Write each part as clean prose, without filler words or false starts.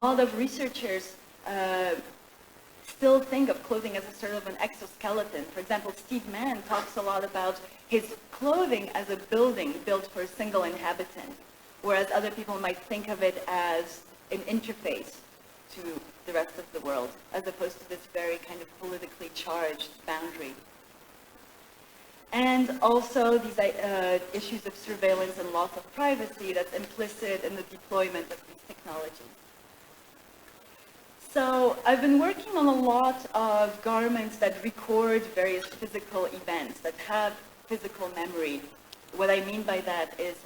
lot of researchers still think of clothing as a sort of an exoskeleton. For example, Steve Mann talks a lot about his clothing as a building built for a single inhabitant, whereas other people might think of it as an interface to the rest of the world, as opposed to this very kind of politically charged boundary. And also these issues of surveillance and loss of privacy that's implicit in the deployment of these technologies. So I've been working on a lot of garments that record various physical events, that have physical memory. What I mean by that is,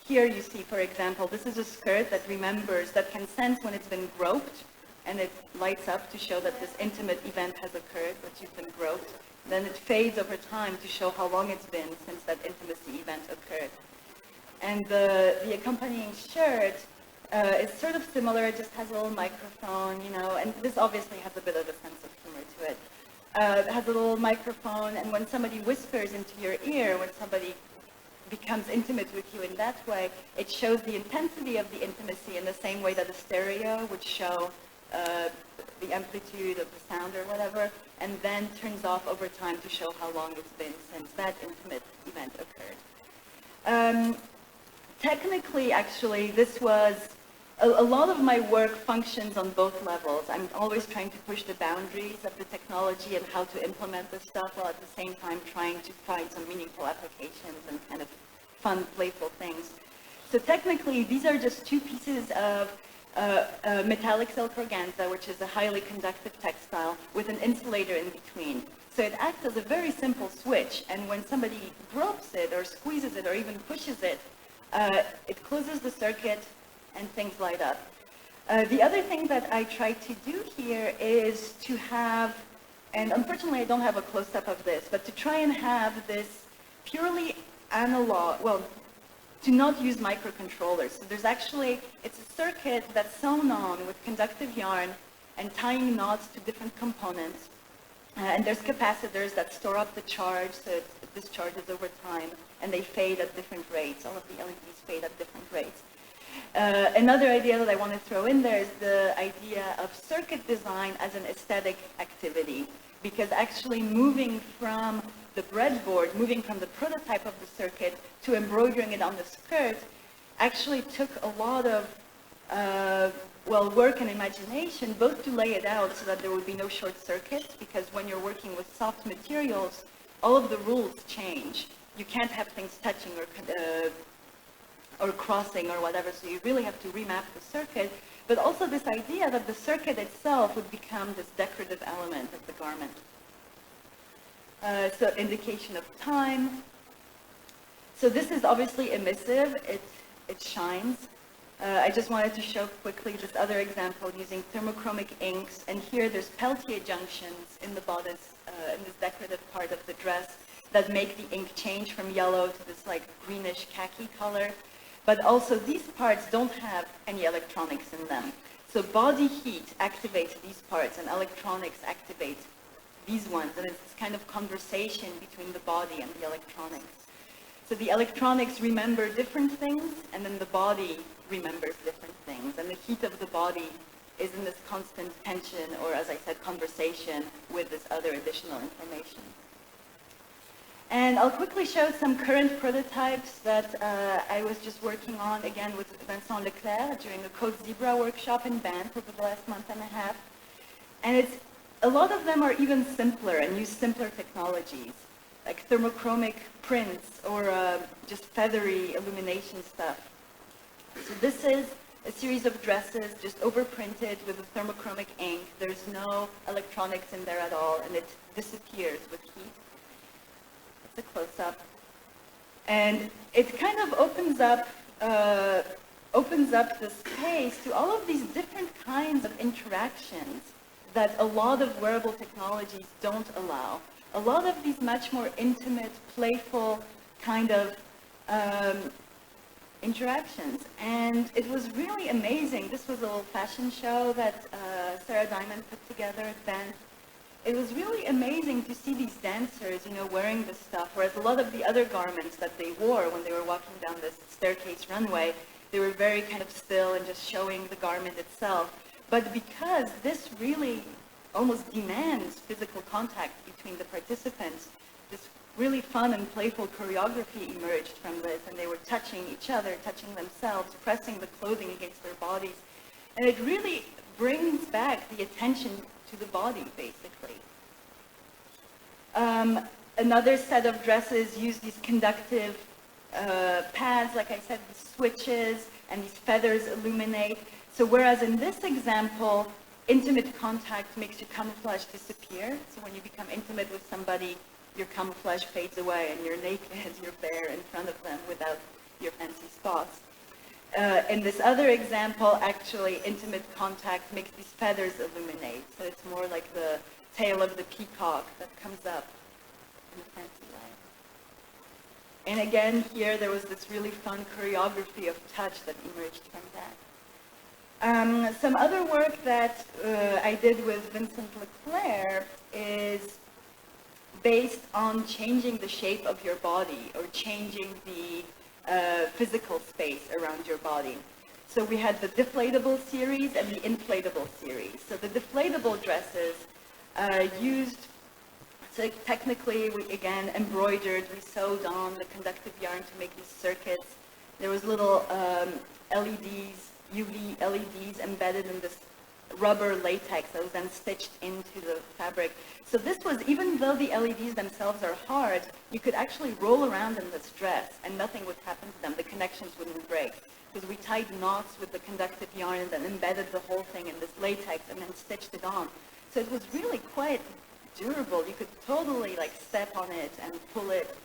here you see, for example, this is a skirt that remembers, that can sense when it's been groped, and it lights up to show that this intimate event has occurred, that you've been groped. Then it fades over time to show how long it's been since that intimacy event occurred. And the accompanying shirt is sort of similar. It just has a little microphone, you know, and this obviously has a bit of a sense of humor to it. It has a little microphone, and when somebody whispers into your ear, when somebody becomes intimate with you in that way, it shows the intensity of the intimacy in the same way that a stereo would show the amplitude of the sound or whatever, and then turns off over time to show how long it's been since that intimate event occurred. Technically, actually, this was, a lot of my work functions on both levels. I'm always trying to push the boundaries of the technology and how to implement this stuff, while at the same time trying to find some meaningful applications and kind of fun, playful things. So technically, these are just two pieces of metallic silk organza, which is a highly conductive textile, with an insulator in between. So it acts as a very simple switch, and when somebody gropes it or squeezes it or even pushes it, it closes the circuit and things light up. The other thing that I try to do here is to have, and unfortunately I don't have a close-up of this, but to try and have this purely analog, well, to not use microcontrollers. So there's actually, it's a circuit that's sewn on with conductive yarn and tying knots to different components. And there's capacitors that store up the charge, so it discharges over time, and they fade at different rates. All of the LEDs fade at different rates. Another idea that I want to throw in there is the idea of circuit design as an aesthetic activity, because actually moving from the breadboard, moving from the prototype of the circuit to embroidering it on the skirt, actually took a lot of work and imagination, both to lay it out so that there would be no short circuits, because when you're working with soft materials, all of the rules change. You can't have things touching or crossing or whatever, so you really have to remap the circuit. But also this idea that the circuit itself would become this decorative element of the garment. So indication of time. So this is obviously emissive, it shines. I just wanted to show quickly this other example using thermochromic inks, and here there's Peltier junctions in the bodice, in this decorative part of the dress, that make the ink change from yellow to this like greenish khaki color. But also these parts don't have any electronics in them. So body heat activates these parts and electronics activate these ones, and it's this kind of conversation between the body and the electronics. So the electronics remember different things, and then the body remembers different things, and the heat of the body is in this constant tension, or as I said, conversation with this other additional information. And I'll quickly show some current prototypes that I was just working on, again, with Vincent Leclerc during a Côte Zebra workshop in Banff over the last month and a half. And a lot of them are even simpler and use simpler technologies, like thermochromic prints or just feathery illumination stuff. So this is a series of dresses just overprinted with a thermochromic ink. There's no electronics in there at all, and it disappears with heat. A close-up, and it kind of opens up the space to all of these different kinds of interactions that a lot of wearable technologies don't allow. A lot of these much more intimate, playful kind of interactions, and it was really amazing. This was a little fashion show that Sarah Diamond put together at Banff. It was really amazing to see these dancers, you know, wearing this stuff, whereas a lot of the other garments that they wore when they were walking down this staircase runway, they were very kind of still and just showing the garment itself. But because this really almost demands physical contact between the participants, this really fun and playful choreography emerged from this, and they were touching each other, touching themselves, pressing the clothing against their bodies. And it really brings back the attention to the body, basically. Another set of dresses use these conductive pads, like I said, the switches, and these feathers illuminate. So whereas in this example, intimate contact makes your camouflage disappear. So when you become intimate with somebody, your camouflage fades away and you're naked, you're bare in front of them without your fancy spots. In this other example, actually, intimate contact makes these feathers illuminate. So it's more like the tail of the peacock that comes up in a fancy way. And again, here there was this really fun choreography of touch that emerged from that. Some other work that I did with Vincent Leclerc is based on changing the shape of your body or changing the physical space around your body. So we had the deflatable series and the inflatable series. So the deflatable dresses used, so technically we again embroidered, we sewed on the conductive yarn to make these circuits. There was little LEDs, UV LEDs embedded in this rubber latex that was then stitched into the fabric. So this was, even though the LEDs themselves are hard, you could actually roll around in this dress and nothing would happen to them. The connections wouldn't break. Because we tied knots with the conductive yarn and then embedded the whole thing in this latex and then stitched it on. So it was really quite durable. You could totally like step on it and pull it,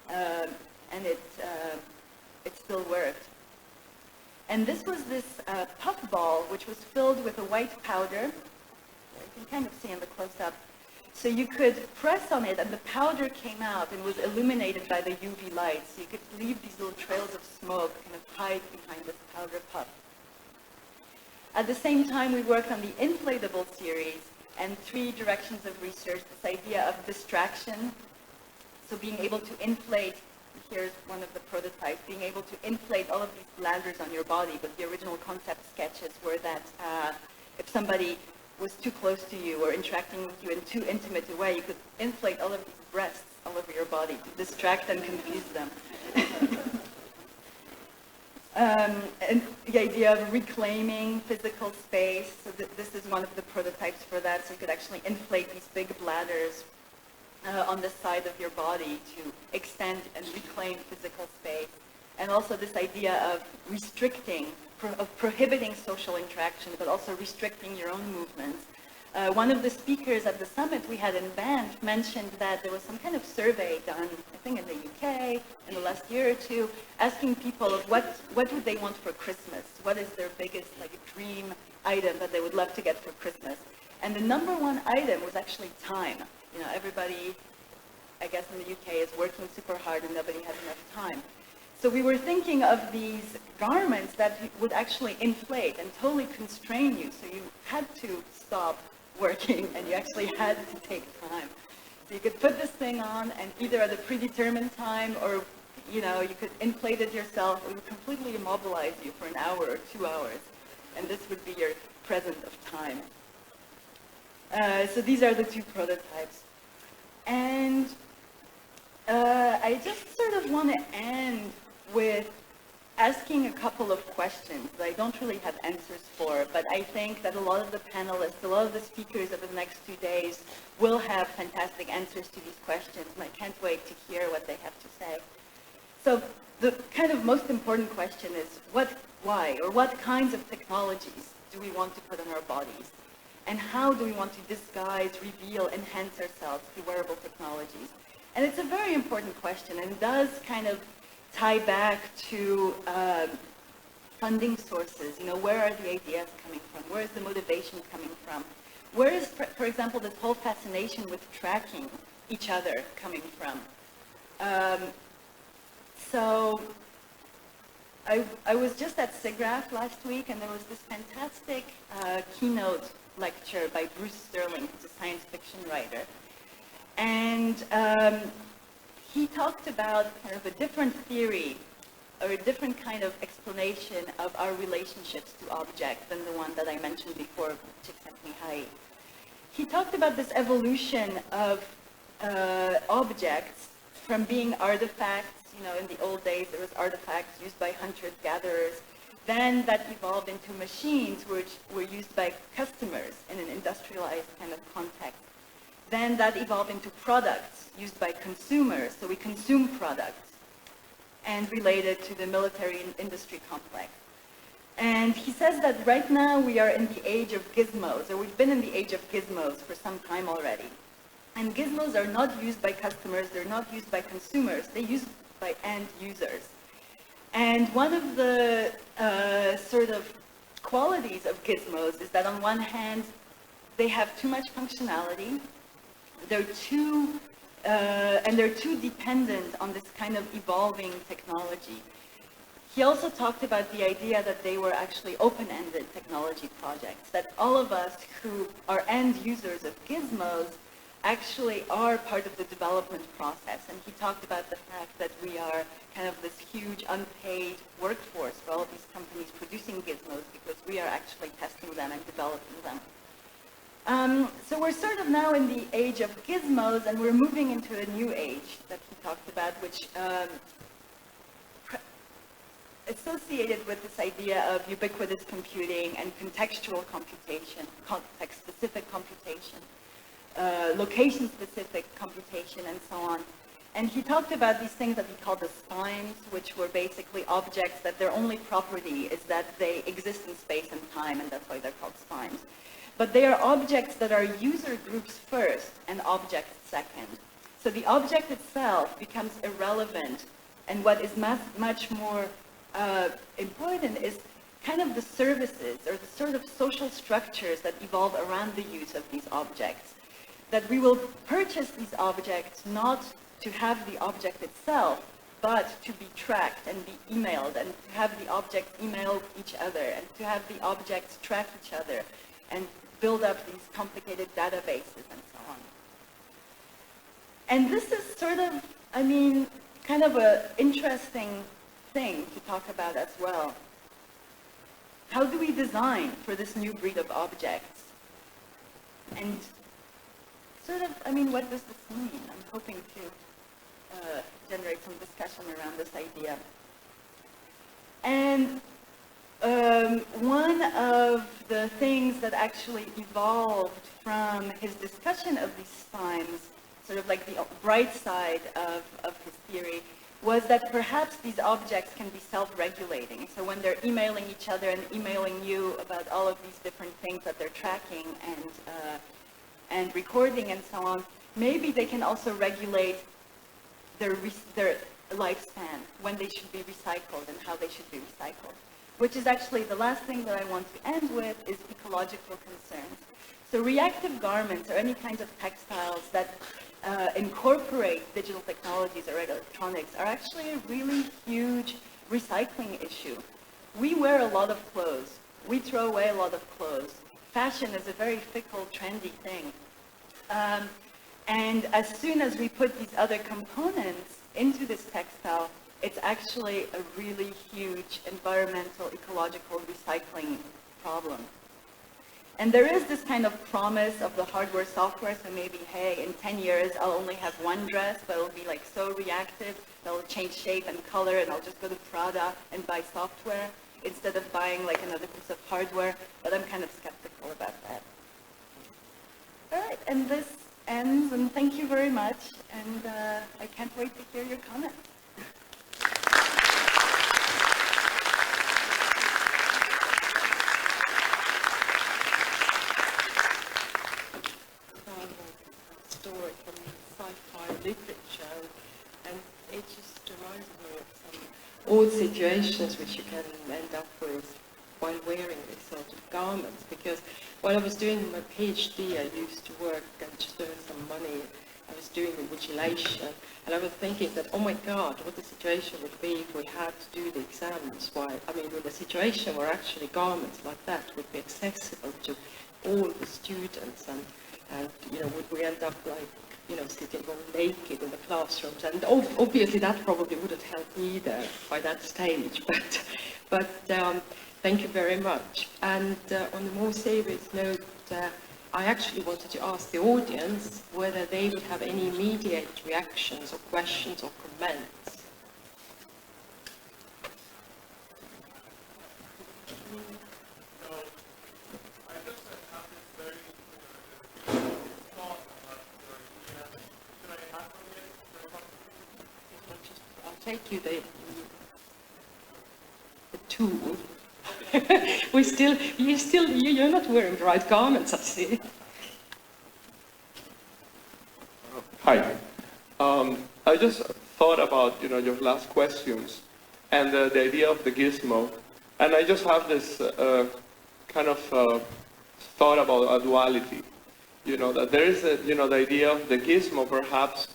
and it still worked. And this was this puff ball, which was filled with a white powder. You can kind of see in the close-up. So you could press on it, and the powder came out and was illuminated by the UV light. So you could leave these little trails of smoke kind of hide behind this powder puff. At the same time, we worked on the inflatable series and 3 directions of research, this idea of distraction. So being able to inflate, here's one of the prototypes, being able to inflate all of these bladders on your body, but the original concept sketches were that if somebody was too close to you or interacting with you in too intimate a way, you could inflate all of these breasts all over your body to distract and confuse them. And the idea of reclaiming physical space, so this is one of the prototypes for that, so you could actually inflate these big bladders on the side of your body to extend and reclaim physical space. And also this idea of restricting, of prohibiting social interaction, but also restricting your own movements. One of the speakers at the summit we had in Banff mentioned that there was some kind of survey done, I think in the UK, in the last year or two, asking people of what would they want for Christmas? What is their biggest dream item that they would love to get for Christmas? And the number one item was actually time. You know, everybody, I guess in the UK, is working super hard and nobody has enough time. So we were thinking of these garments that would actually inflate and totally constrain you. So you had to stop working and you actually had to take time. So you could put this thing on and either at a predetermined time or, you know, you could inflate it yourself. It would completely immobilize you for an hour or 2 hours. And this would be your present of time. So these are the 2 prototypes. And I just sort of want to end with asking a couple of questions that I don't really have answers for, but I think that a lot of the panelists, a lot of the speakers over the next 2 days will have fantastic answers to these questions, and I can't wait to hear what they have to say. So the kind of most important question is why, or what kinds of technologies do we want to put on our bodies? And how do we want to disguise, reveal, enhance ourselves through wearable technologies? And it's a very important question and does kind of tie back to funding sources. You know, where are the ideas coming from? Where is the motivation coming from? Where is, for example, this whole fascination with tracking each other coming from? So I was just at SIGGRAPH last week, and there was this fantastic keynote lecture by Bruce Sterling, who's a science fiction writer. And he talked about kind of a different theory or a different kind of explanation of our relationships to objects than the one that I mentioned before, Csikszentmihalyi. He talked about this evolution of objects from being artifacts. You know, in the old days there was artifacts used by hunters-gatherers. Then that evolved into machines which were used by customers in an industrialized kind of context. Then that evolved into products used by consumers, so we consume products, and related to the military and industry complex. And he says that right now we are in the age of gizmos, or we've been in the age of gizmos for some time already. And gizmos are not used by customers, they're not used by consumers, they're used by end users. And one of the sort of qualities of gizmos is that on one hand, they have too much functionality, they're too dependent on this kind of evolving technology. He also talked about the idea that they were actually open-ended technology projects, that all of us who are end users of gizmos actually are part of the development process. And he talked about the fact that we are kind of this huge unpaid workforce for all of these companies producing gizmos because we are actually testing them and developing them. So we're sort of now in the age of gizmos, and we're moving into a new age that he talked about, which associated with this idea of ubiquitous computing and contextual computation, context-specific computation, location-specific computation, and so on. And he talked about these things that he called the spines, which were basically objects that their only property is that they exist in space and time, and that's why they're called spines. But they are objects that are user groups first and objects second. So the object itself becomes irrelevant, and what is much more important is kind of the services or the sort of social structures that evolve around the use of these objects. That we will purchase these objects not to have the object itself, but to be tracked and be emailed, and to have the objects email each other, and to have the objects track each other, and build up these complicated databases and so on. And this is sort of, I mean, kind of an interesting thing to talk about as well. How do we design for this new breed of objects? And sort of, I mean, what does this mean? I'm hoping to generate some discussion around this idea. And one of the things that actually evolved from his discussion of these spines, sort of like the bright side of his theory, was that perhaps these objects can be self-regulating. So when they're emailing each other and emailing you about all of these different things that they're tracking and recording and so on, maybe they can also regulate their lifespan, when they should be recycled and how they should be recycled. Which is actually the last thing that I want to end with, is ecological concerns. So reactive garments or any kinds of textiles that incorporate digital technologies or electronics are actually a really huge recycling issue. We wear a lot of clothes. We throw away a lot of clothes. Fashion is a very fickle, trendy thing. And as soon as we put these other components into this textile, it's actually a really huge environmental, ecological recycling problem. And there is this kind of promise of the hardware software, so maybe, hey, in 10 years I'll only have one dress, but it'll be like so reactive, that it'll change shape and color, and I'll just go to Prada and buy software instead of buying like another piece of hardware, but I'm kind of skeptical about that. All right, and this ends, and thank you very much, and I can't wait to hear your comments. Story from sci-fi literature, and it just reminds me of some odd situations which you can end up with while wearing these sort of garments. Because while I was doing my PhD, I used to work and just earn some money. I was doing invigilation, and I was thinking that, oh my God, what the situation would be if we had to do the exams. Why? I mean, with a situation where actually garments like that would be accessible to all the students, and you know, would we end up like, you know, sitting all naked in the classrooms? And obviously that probably wouldn't help either by that stage, but thank you very much. And on a more serious note, I actually wanted to ask the audience whether they would have any immediate reactions or questions or comments. Take you the tool. You're not wearing the right garments, I see. Hi. I just thought about your last questions and the idea of the gizmo, and I just have this kind of thought about a duality. That there is the idea of the gizmo, perhaps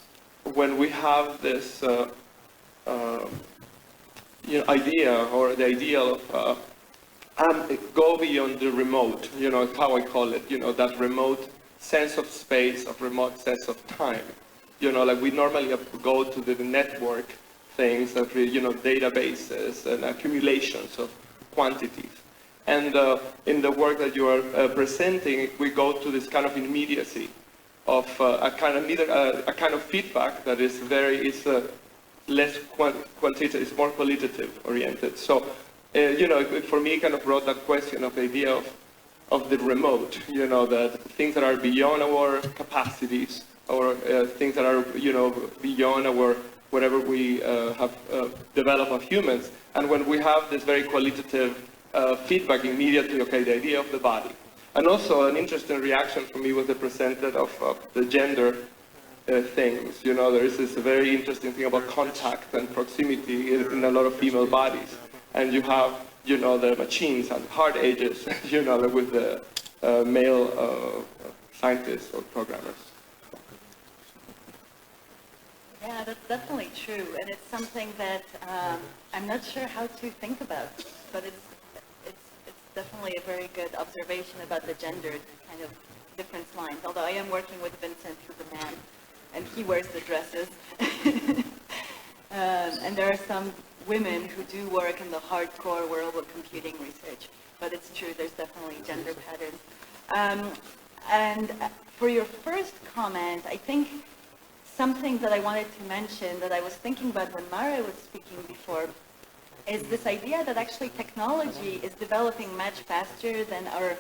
when we have this idea or the ideal of go beyond the remote, how I call it, that remote sense of space, of remote sense of time. Like we normally go to the network things, that databases and accumulations of quantities. And in the work that you are presenting, we go to this kind of immediacy of a kind of feedback that is less quantitative, it's more qualitative oriented. So, for me, it kind of brought that question of the idea of the remote, that things that are beyond our capacities, or things that are, beyond our, whatever we have developed of humans. And when we have this very qualitative feedback immediately, okay, the idea of the body. And also an interesting reaction for me was the presented of the gender things. There is this very interesting thing about contact and proximity in a lot of female bodies. And you have, the machines and hard edges, with the male scientists or programmers. Yeah, that's definitely true. And it's something that I'm not sure how to think about, but it's definitely a very good observation about the gendered kind of difference lines. Although I am working with Vincent, who's a man, and he wears the dresses. And there are some women who do work in the hardcore wearable computing research, but it's true, there's definitely gender patterns. And for your first comment, I think something that I wanted to mention that I was thinking about when Mara was speaking before is this idea that actually technology is developing much faster than our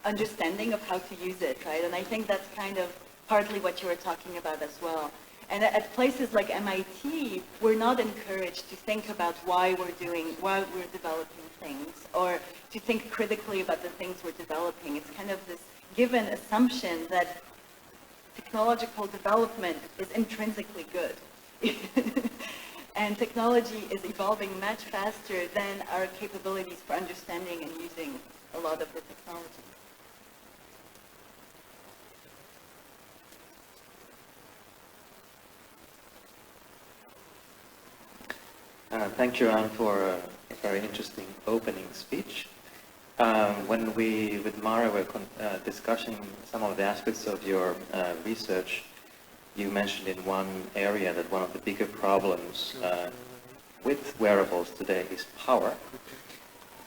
understanding of how to use it, right? And I think that's kind of partly what you were talking about as well. And at places like MIT, we're not encouraged to think about why we're developing things, or to think critically about the things we're developing. It's kind of this given assumption that technological development is intrinsically good. And technology is evolving much faster than our capabilities for understanding and using a lot of the technology. Thank you, Anne, for a very interesting opening speech. When we, with Mara, were discussing some of the aspects of your research, you mentioned in one area that one of the bigger problems with wearables today is power.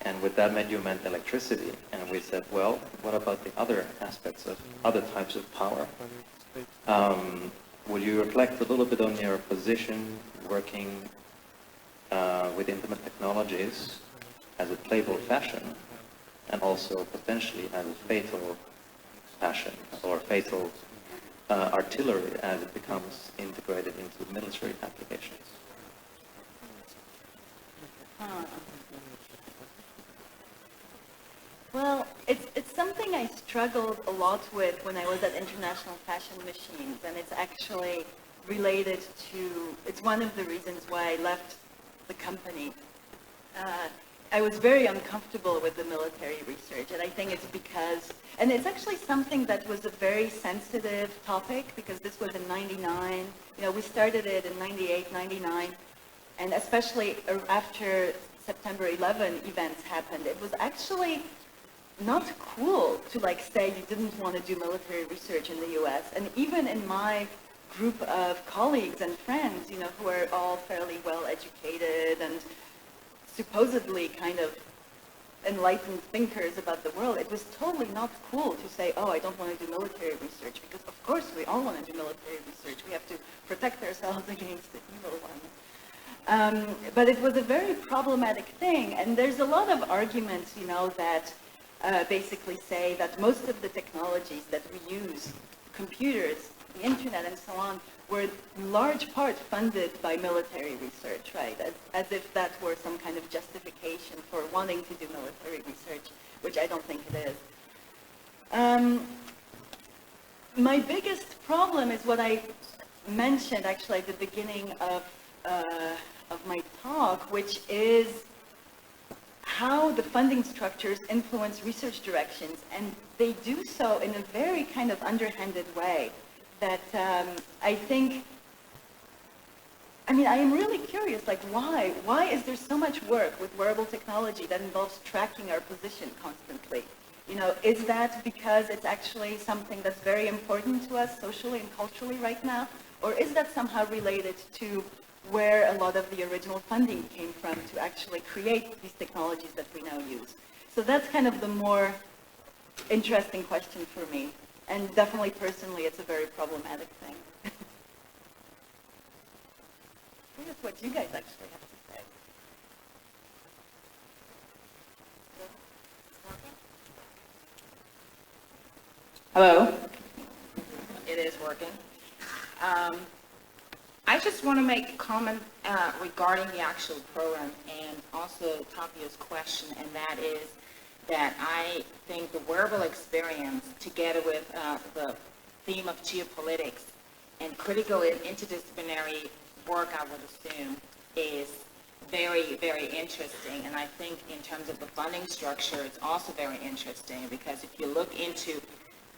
And with that, you meant electricity. And we said, well, what about the other aspects of other types of power? Would you reflect a little bit on your position working with intimate technologies as a playful fashion, and also potentially as a fatal fashion or fatal artillery as it becomes integrated into military applications? Well, it's something I struggled a lot with when I was at International Fashion Machines, and it's actually related to, it's one of the reasons why I left the company. I was very uncomfortable with the military research, and I think it's because, and it's actually something that was a very sensitive topic, because this was in 99, we started it in 98, 99, and especially after September 11 events happened, it was actually not cool to say you didn't want to do military research in the US. And even in my group of colleagues and friends, you know, who are all fairly well educated and supposedly kind of enlightened thinkers about the world, it was totally not cool to say, oh, I don't want to do military research, because of course we all want to do military research. We have to protect ourselves against the evil ones. But it was a very problematic thing, and there's a lot of arguments, you know, that basically say that most of the technologies that we use, computers, the internet, and so on, were in large part funded by military research, right? As if that were some kind of justification for wanting to do military research, which I don't think it is. My biggest problem is what I mentioned actually at the beginning of my talk, which is how the funding structures influence research directions, and they do so in a very kind of underhanded way that I think, I mean, I am really curious, like why? Why is there so much work with wearable technology that involves tracking our position constantly? You know, is that because it's actually something that's very important to us socially and culturally right now? Or is that somehow related to where a lot of the original funding came from to actually create these technologies that we now use? So that's kind of the more interesting question for me. And definitely personally, it's a very problematic thing. Here's what you guys actually have to say. Hello. It is working. I just want to make a comment regarding the actual program and also Tapia's question, and that is that I think the wearable experience, together with the theme of geopolitics and critical and interdisciplinary work, I would assume, is very, very interesting. And I think in terms of the funding structure, it's also very interesting, because if you look into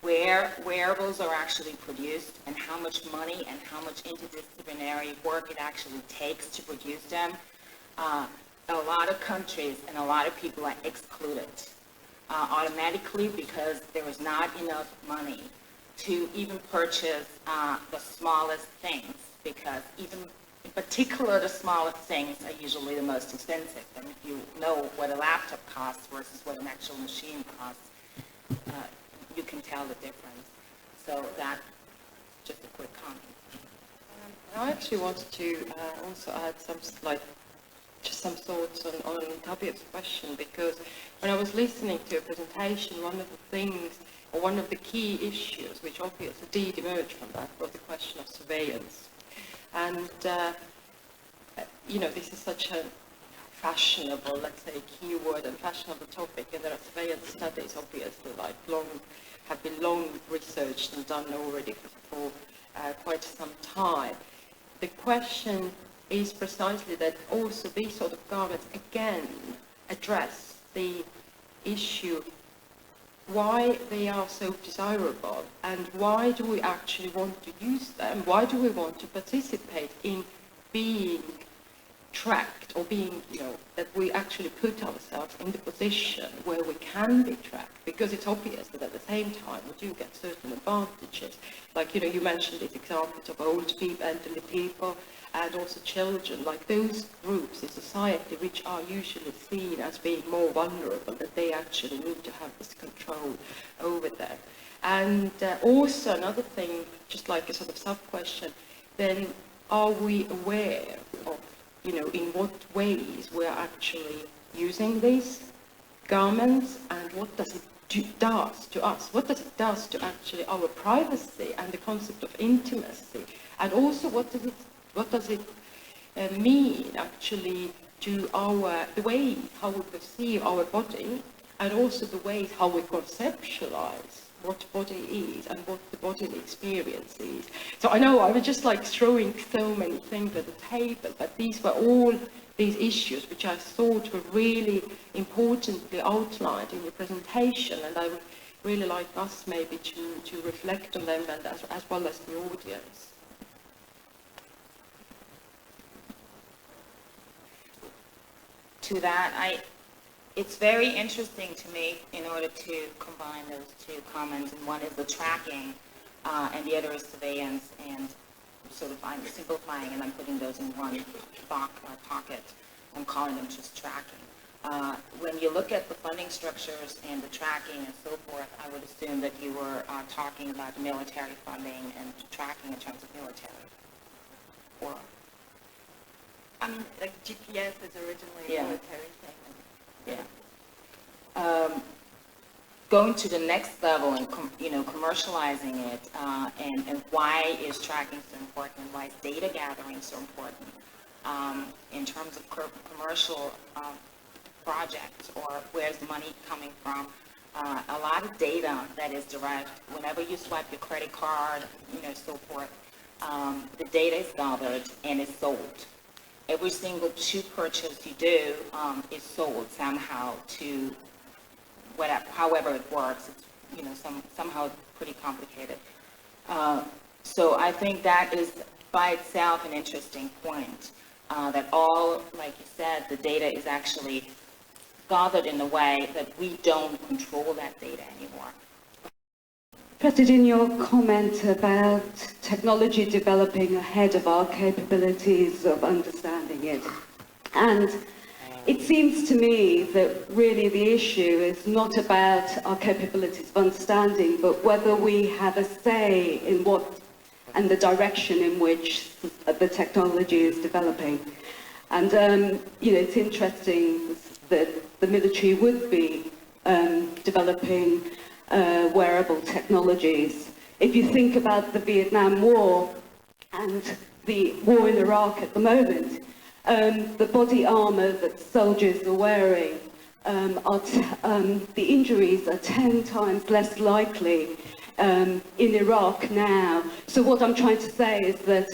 where wearables are actually produced and how much money and how much interdisciplinary work it actually takes to produce them, a lot of countries and a lot of people are excluded automatically, because there is not enough money to even purchase the smallest things, because even in particular the smallest things are usually the most expensive. And if you know what a laptop costs versus what an actual machine costs, you can tell the difference. So that's just a quick comment. I actually wanted to also add just some thoughts on Tapia's question, because when I was listening to a presentation, one of the things, or one of the key issues which obviously did emerge from that was the question of surveillance. And, you know, this is such a fashionable, let's say, keyword and fashionable topic, and there are surveillance studies, obviously, have been long researched and done already for quite some time. The question is precisely that also these sort of garments again address the issue why they are so desirable, and why do we actually want to use them, why do we want to participate in being tracked, or being, you know, that we actually put ourselves in the position where we can be tracked, because it's obvious that at the same time we do get certain advantages. Like, you know, you mentioned these examples of old people, elderly people, and also children, like those groups in society which are usually seen as being more vulnerable, that they actually need to have this control over them. And also another thing, just like a sort of sub-question, then are we aware of, you know, in what ways we're actually using these garments, and what does it does to us? What does it does to actually our privacy and the concept of intimacy? And also what does it mean actually to the way how we perceive our body, and also the ways how we conceptualize what body is and what the bodily experience is. So I know I was just like throwing so many things at the table, but these were all these issues which I thought were really importantly outlined in your presentation, and I would really like us maybe to reflect on them, and as well as the audience. To that, it's very interesting to me in order to combine those two comments, and one is the tracking and the other is surveillance. And sort of I'm simplifying and I'm putting those in one pocket. I'm calling them just tracking. When you look at the funding structures and the tracking and so forth, I would assume that you were talking about military funding and tracking in terms of military. Or, I mean, like GPS is originally a Yeah. military thing. yeah. Going to the next level and commercializing it, and why is tracking so important, and why is data gathering so important in terms of commercial projects, or where's the money coming from? A lot of data that is derived whenever you swipe your credit card, so forth. The data is gathered and is sold. Every single shoe purchase you do is sold somehow to whatever, however it works. It's somehow pretty complicated. So I think that is by itself an interesting point. That all, like you said, the data is actually gathered in a way that we don't control that data anymore. Interested in your comment about technology developing ahead of our capabilities of understanding it. And it seems to me that really the issue is not about our capabilities of understanding, but whether we have a say in what and the direction in which the technology is developing. And, it's interesting that the military would be developing wearable technologies. If you think about the Vietnam War and the war in Iraq at the moment, the body armor that soldiers are wearing, the injuries are 10 times less likely in Iraq now. So what I'm trying to say is that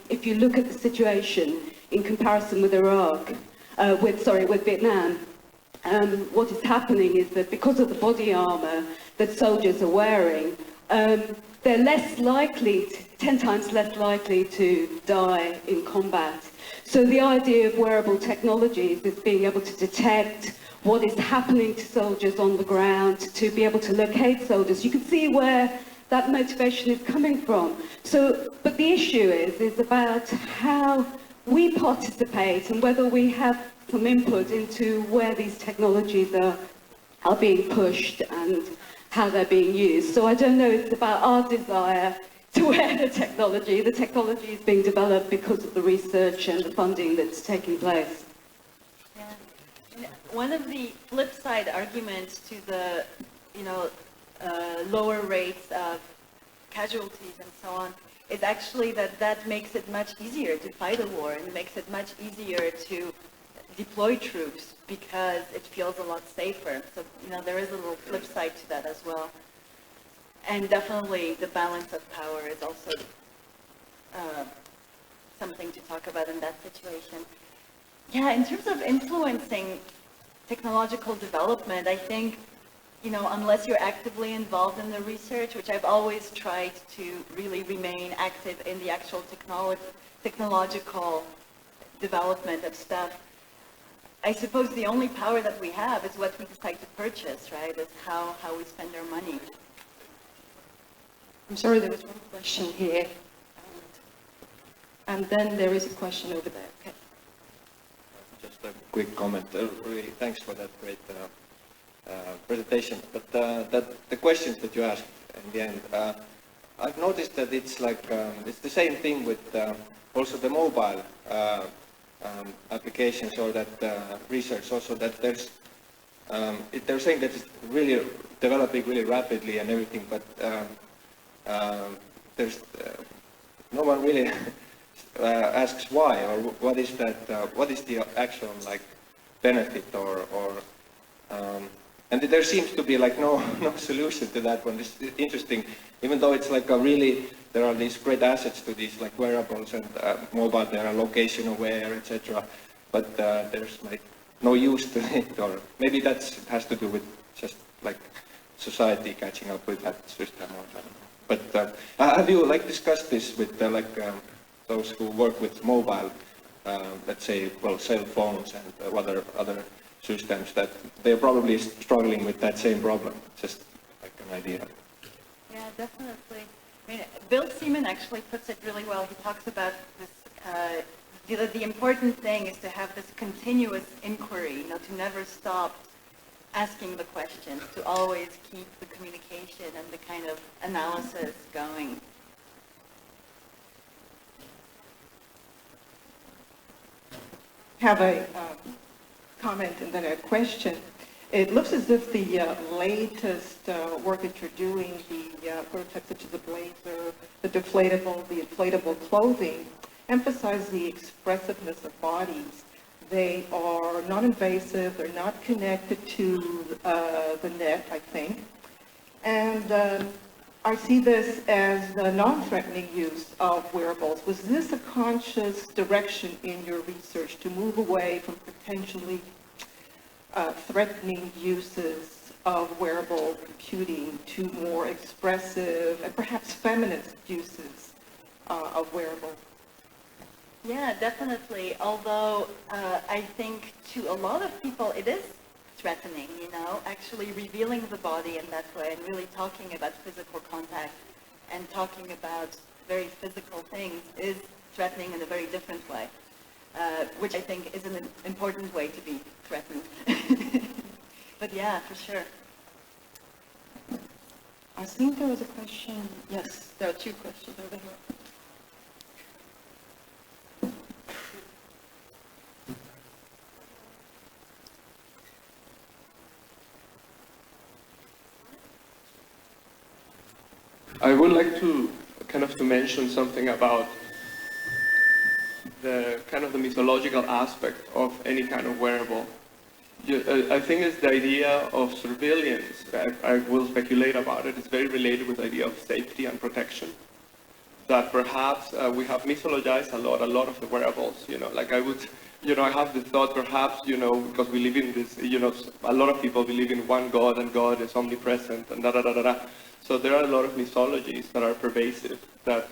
if you look at the situation in comparison with with Vietnam, what is happening is that because of the body armor that soldiers are wearing, they're less likely, 10 times less likely to die in combat. So the idea of wearable technologies is being able to detect what is happening to soldiers on the ground, to be able to locate soldiers. You can see where that motivation is coming from. But the issue is about how we participate and whether we have some input into where these technologies are being pushed and how they're being used. So I don't know, it's about our desire to wear the technology. The technology is being developed because of the research and the funding that's taking place. Yeah. And one of the flip side arguments to the, lower rates of casualties and so on is actually that makes it much easier to fight a war and makes it much easier to deploy troops because it feels a lot safer. So, there is a little flip side to that as well. And definitely the balance of power is also something to talk about in that situation. Yeah, in terms of influencing technological development, I think, unless you're actively involved in the research, which I've always tried to really remain active in the actual technological development of stuff, I suppose the only power that we have is what we decide to purchase, right? It's how we spend our money. I'm sorry, there was one question here. And then there is a question over there. Okay. Just a quick comment. Really, thanks for that great presentation. But the questions that you asked in the end, I've noticed that it's like it's the same thing with also the mobile applications or that research. Also, that there's they're saying that it's really developing really rapidly and everything, but there's no one really asks why, or what is that? What is the actual benefit, or and there seems to be no solution to that one. It's interesting, even though it's there are these great assets to these wearables and mobile. They are location aware, etc. But there's no use to it, or maybe that has to do with just society catching up with that system, or I don't know. But have you discussed this with those who work with mobile, let's say, cell phones and other systems, that they're probably struggling with that same problem? Just an idea. Yeah, definitely. I mean, Bill Seaman actually puts it really well. He talks about this, the important thing is to have this continuous inquiry, you know, to never stop asking the questions, to always keep the communication and the kind of analysis going. Have a comment and then a question. It looks as if the latest work that you're doing, the prototypes such as the blazer, the inflatable clothing, emphasize the expressiveness of bodies. They are non-invasive, they're not connected to the net, I think. And I see this as the non-threatening use of wearables. Was this a conscious direction in your research to move away from potentially threatening uses of wearable computing to more expressive and perhaps feminist uses of wearable? Yeah, definitely. Although I think to a lot of people it is threatening, you know, actually revealing the body in that way and really talking about physical contact and talking about very physical things is threatening in a very different way, which I think is an important way to be threatened. But yeah, for sure. I think there was a question. Yes, there are two questions over here. I would like to mention something about the kind of the mythological aspect of any kind of wearable. I think it's the idea of surveillance. I will speculate about it. It's very related with the idea of safety and protection. That perhaps we have mythologized a lot of the wearables. You know, like I would, you know, I have the thought perhaps, you know, because we live in this, you know, a lot of people believe in one God and God is omnipresent and da da da da da. So there are a lot of mythologies that are pervasive, that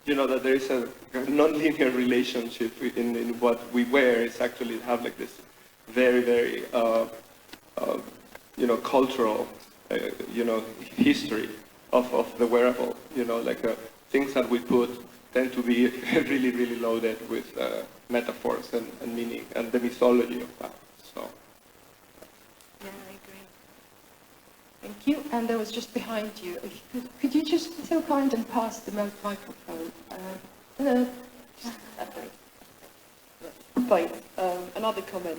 you know, that there is a non-linear relationship in what we wear. It's actually have like this very, very, you know, cultural, you know, history of the wearable. You know, like things that we put tend to be really, really loaded with metaphors and meaning and the mythology of that. So. Yeah, I agree. Thank you. And there was just behind you. If you could you just be so kind and pass the microphone? Thanks. Another comment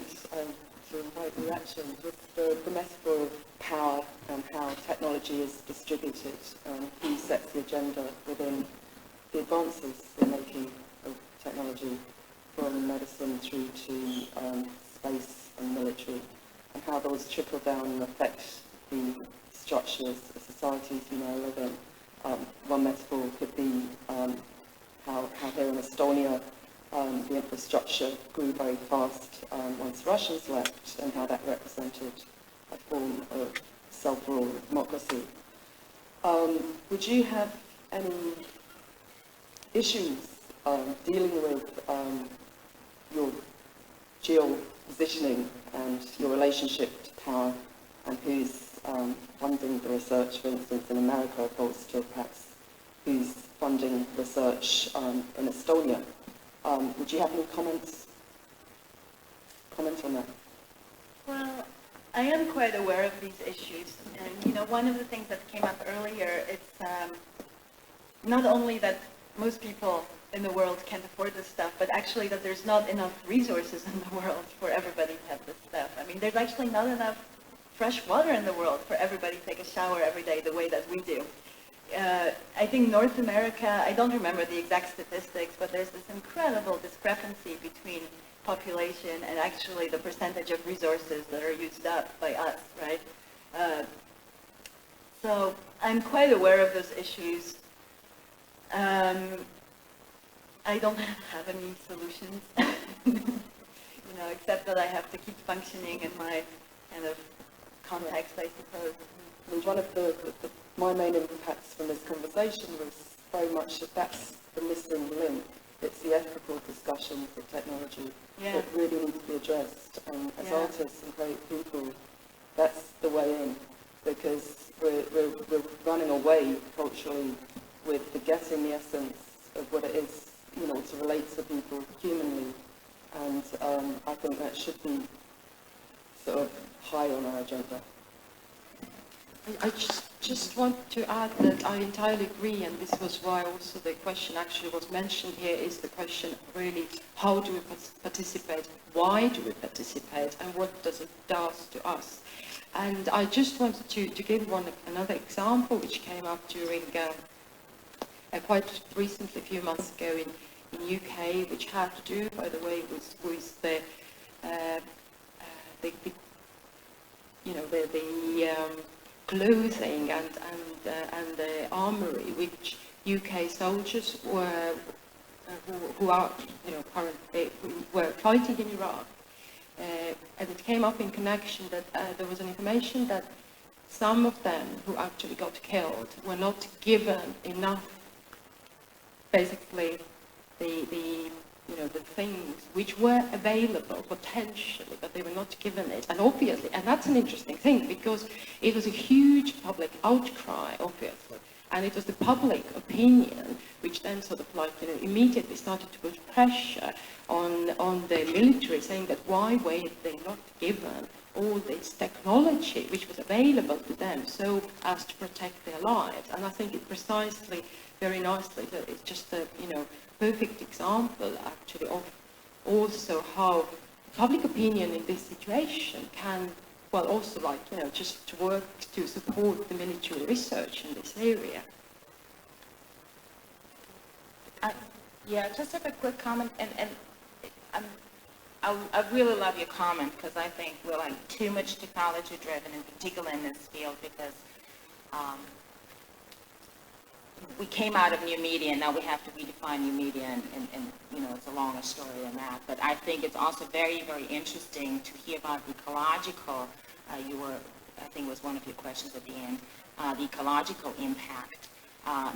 to invite reaction was the metaphor of power and how technology is distributed and who sets the agenda within the advances we're making of technology, from medicine through to space and military, and how those trickle down and affect the structures of societies we now live in. One metaphor could be how here in Estonia the infrastructure grew very fast once Russians left, and how that represented a form of self-rule democracy. Would you have any issues dealing with your geo-positioning and your relationship to power and who's funding the research, for instance, in America, opposed to perhaps who's funding research in Estonia? Would you have any comments on that? Well, I am quite aware of these issues, and you know, one of the things that came up earlier, it's not only that most people in the world can't afford this stuff, but actually that there's not enough resources in the world for everybody to have this stuff. I mean, there's actually not enough fresh water in the world for everybody to take a shower every day the way that we do. I think North America, I don't remember the exact statistics, but there's this incredible discrepancy between population and actually the percentage of resources that are used up by us, right? So I'm quite aware of those issues. I don't have any solutions, you know, except that I have to keep functioning in my kind of context, I suppose. I mean, one of my main impacts from this conversation was very much that that's the missing link. It's the ethical discussions of technology that really need to be addressed. And as artists and creative people, that's the way in. because we're running away culturally with forgetting the essence of what it is, you know, to relate to people humanly. And I think that should be sort of high on our agenda. I just want to add that I entirely agree, and this was why also the question actually was mentioned here, is the question really, how do we participate, why do we participate, and what does it do to us? And I just wanted to give another example which came up during quite recently, a few months ago in UK, which had to do, by the way, with the clothing and the armory which UK soldiers who are currently were fighting in Iraq, and it came up in connection that there was an information that some of them who actually got killed were not given enough, basically the things which were available potentially, but they were not given it. And obviously, and that's an interesting thing, because it was a huge public outcry, obviously, and it was the public opinion which then sort of immediately started to put pressure on the military, saying that why were they not given all this technology which was available to them so as to protect their lives. And I think it precisely, very nicely, that it's just a perfect example actually of also how public opinion in this situation can, well, also just to work to support the military research in this area. Yeah, just have a quick comment, and I really love your comment, because I think we're too much technology driven, in particular in this field, because we came out of new media, and now we have to redefine new media, and it's a longer story than that. But I think it's also very, very interesting to hear about the ecological, I think it was one of your questions at the end, the ecological impact,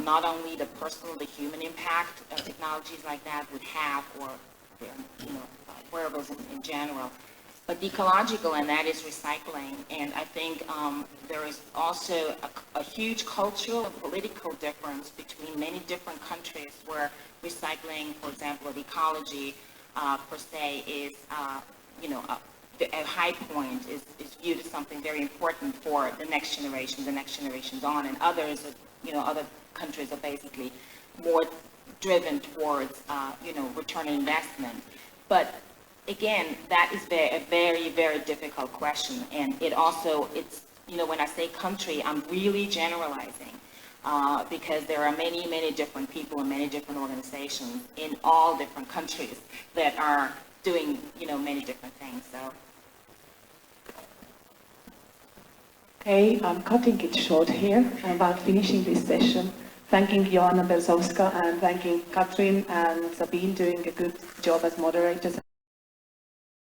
not only the personal, the human impact technologies like that would have, or wearables in general, but the ecological, and that is recycling. And I think there is also a huge cultural and political difference between many different countries where recycling, for example, of ecology per se is, a high point, is viewed as something very important for the next generations on, and others, other countries are basically more driven towards, return on investment. But again, that is a very, very difficult question. And it's, when I say country, I'm really generalizing because there are many, many different people and many different organizations in all different countries that are doing, many different things. So. Okay, I'm cutting it short here. I'm about finishing this session. Thanking Joanna Berzowska and thanking Katrin and Sabine doing a good job as moderators.